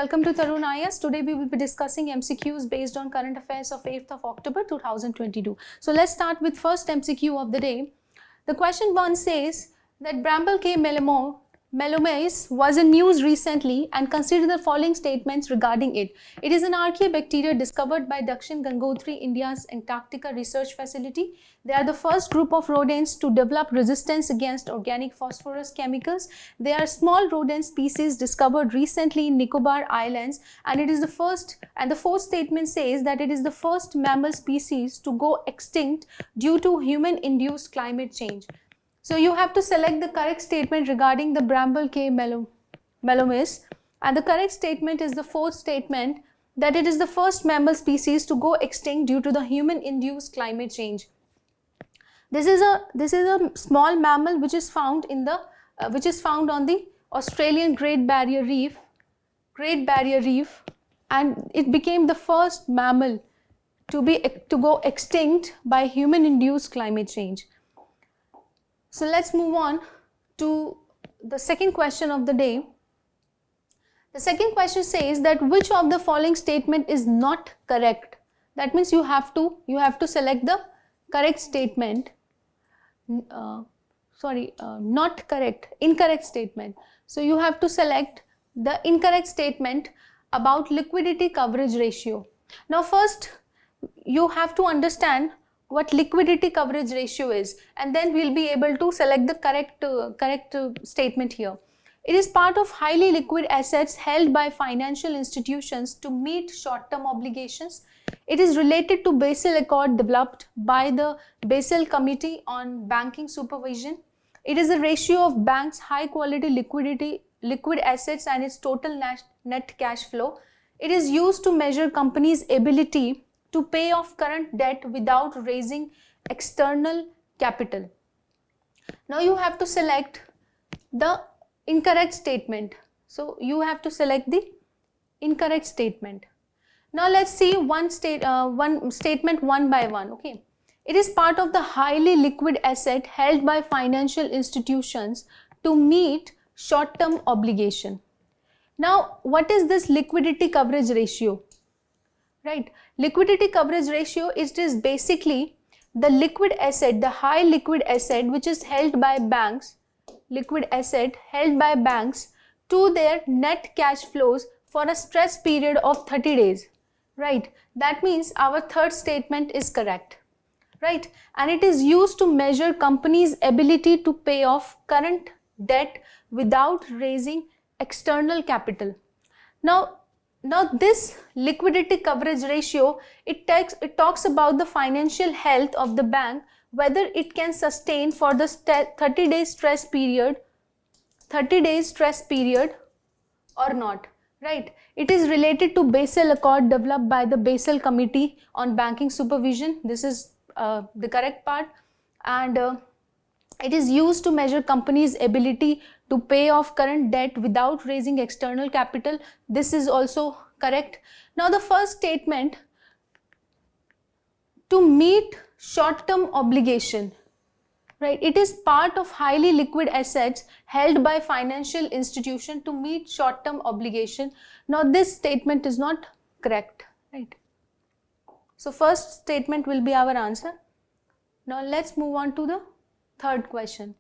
welcome to Tarun IAS. Today we will be discussing MCQs based on current affairs of 8th of October 2022. So let's start with first MCQ of the day. The question 1 says that Bramble K. Melomys was in news recently, and consider the following statements regarding it. It is an archaea bacteria discovered by Dakshin Gangotri, India's Antarctica research facility. They are the first group of rodents to develop resistance against organic phosphorus chemicals. They are small rodent species discovered recently in Nicobar Islands, and it is the first, and the fourth statement says that it is the first mammal species to go extinct due to human-induced climate change. So you have to select the correct statement regarding the Bramble K. Melomys, and the correct statement is the fourth statement, that it is the first mammal species to go extinct due to the human-induced climate change. This is a small mammal which is found on the Australian Great Barrier Reef, and it became the first mammal to go extinct by human-induced climate change. So let's move on to the second question of the day. The second question says that which of the following statement is not correct. That means you have to select the correct statement. Incorrect statement. So you have to select the incorrect statement about liquidity coverage ratio. Now first you have to understand what liquidity coverage ratio is, and then we'll be able to select the correct statement here. It is part of highly liquid assets held by financial institutions to meet short-term obligations. It is related to Basel Accord developed by the Basel Committee on Banking Supervision. It is a ratio of banks' high-quality liquid assets and its total net cash flow. It is used to measure companies' ability to pay off current debt without raising external capital. Now you have to select the incorrect statement. So you have to select the incorrect statement. Now let's see one statement one by one. Okay, it is part of the highly liquid asset held by financial institutions to meet short-term obligation. Now what is this liquidity coverage ratio? Right, liquidity coverage ratio, it is basically the liquid asset, the high liquid asset which is held by banks, to their net cash flows for a stress period of 30 days. Right, that means our third statement is correct. Right, and it is used to measure companies' ability to pay off current debt without raising external capital. Now this liquidity coverage ratio, it talks about the financial health of the bank, whether it can sustain for the 30 days stress period or not. Right, it is related to Basel Accord developed by the Basel Committee on Banking Supervision. This is the correct part, and it is used to measure companies' ability to pay off current debt without raising external capital. This is also correct. Now the first statement, to meet short-term obligation. Right, it is part of highly liquid assets held by financial institution to meet short-term obligation. Now this statement is not correct. Right, so first statement will be our answer. Now let's move on to the third question.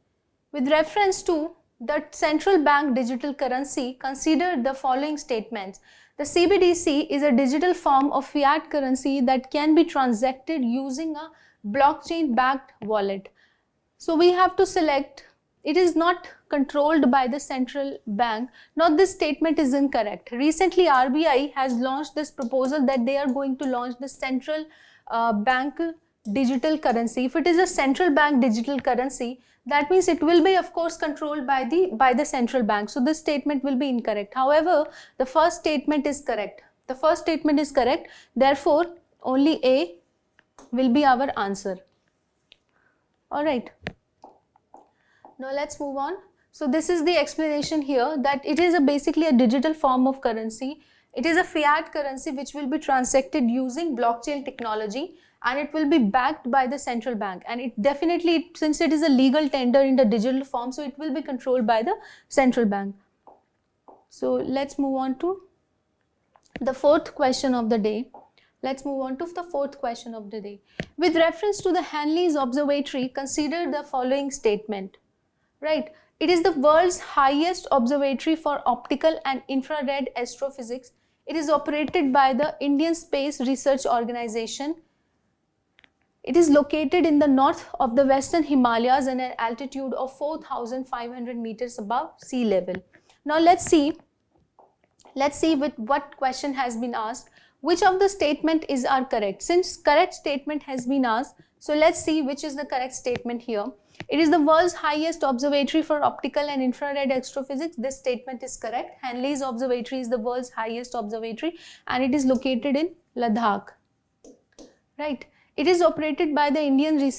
With reference to the central bank digital currency, consider the following statements. The CBDC is a digital form of fiat currency that can be transacted using a blockchain-backed wallet. So we have to select, it is not controlled by the central bank. Now this statement is incorrect. Recently RBI has launched this proposal that they are going to launch the central bank digital currency. If it is a central bank digital currency, that means it will be of course controlled by the central bank. So this statement will be incorrect. However, the first statement is correct. Therefore, only A will be our answer. Alright. Now let's move on. So this is the explanation here, that it is basically a digital form of currency. It is a fiat currency which will be transacted using blockchain technology, and it will be backed by the central bank, and it definitely, since it is a legal tender in the digital form, so it will be controlled by the central bank. So let's move on to the fourth question of the day. Let's move on to the fourth question of the day. With reference to the Hanley's Observatory, consider the following statement. Right? It is the world's highest observatory for optical and infrared astrophysics. It is operated by the Indian Space Research Organization. It is located in the north of the Western Himalayas at an altitude of 4,500 meters above sea level. Now let's see with what question has been asked. Which of the statement are correct? Since correct statement has been asked, so let's see which is the correct statement here. It is the world's highest observatory for optical and infrared astrophysics. This statement is correct. Hanley's Observatory is the world's highest observatory and it is located in Ladakh. Right. It is operated by the Indian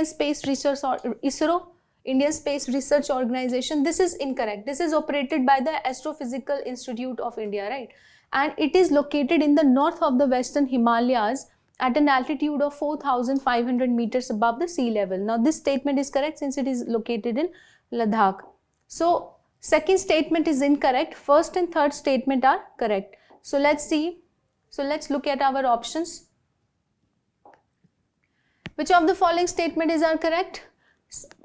Space Research or ISRO, Indian Space Research Organization. This is incorrect. This is operated by the Astrophysical Institute of India, right? And it is located in the north of the Western Himalayas at an altitude of 4,500 meters above the sea level. Now this statement is correct since it is located in Ladakh. So second statement is incorrect. First and third statement are correct. So let's see. So let's look at our options. Which of the following statements are correct?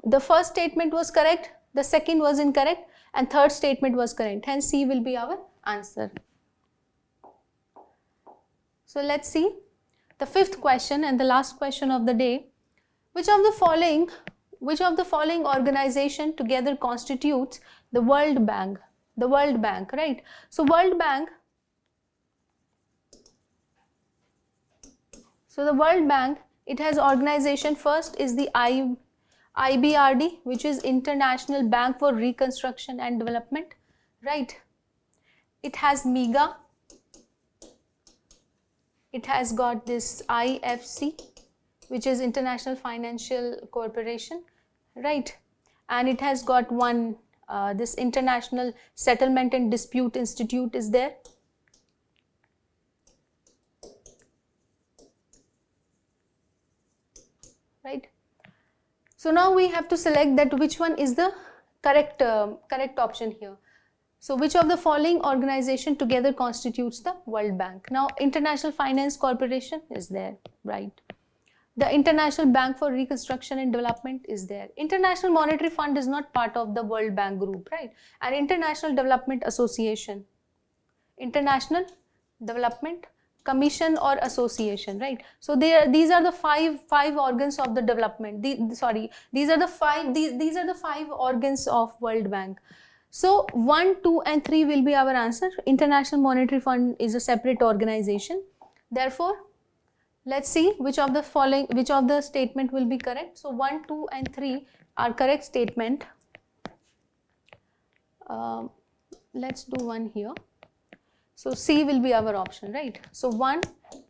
The first statement was correct, the second was incorrect, and third statement was correct. Hence C will be our answer. So let's see the fifth question and the last question of the day. Which of the following organization together constitutes the World Bank? The World Bank, right? So World Bank. So the World Bank, it has organization. First is the IBRD, which is International Bank for Reconstruction and Development, right? It has MEGA. It has got this IFC, which is International Financial Corporation, right? And it has got one, this International Settlement and Dispute Institute is there. Right? So now we have to select that which one is the correct option here. So which of the following organization together constitutes the World Bank? Now International Finance Corporation is there, right? The International Bank for Reconstruction and Development is there. International Monetary Fund is not part of the World Bank group, right? And International Development Association, International Development Commission or Association, right? So these are the five organs of the development. These are the five organs of World Bank. So 1, 2 and 3 will be our answer. International Monetary Fund is a separate organization. Therefore, let's see which of the statement will be correct. So 1, 2 and 3 are correct statement. Let's do one here. So C will be our option, right? So 1,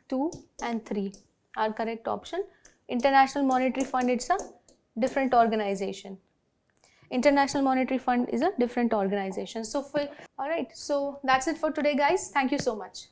2 and 3 are correct option. International Monetary Fund, it's a different organization. International Monetary Fund is a different organization. So alright, so that's it for today guys. Thank you so much.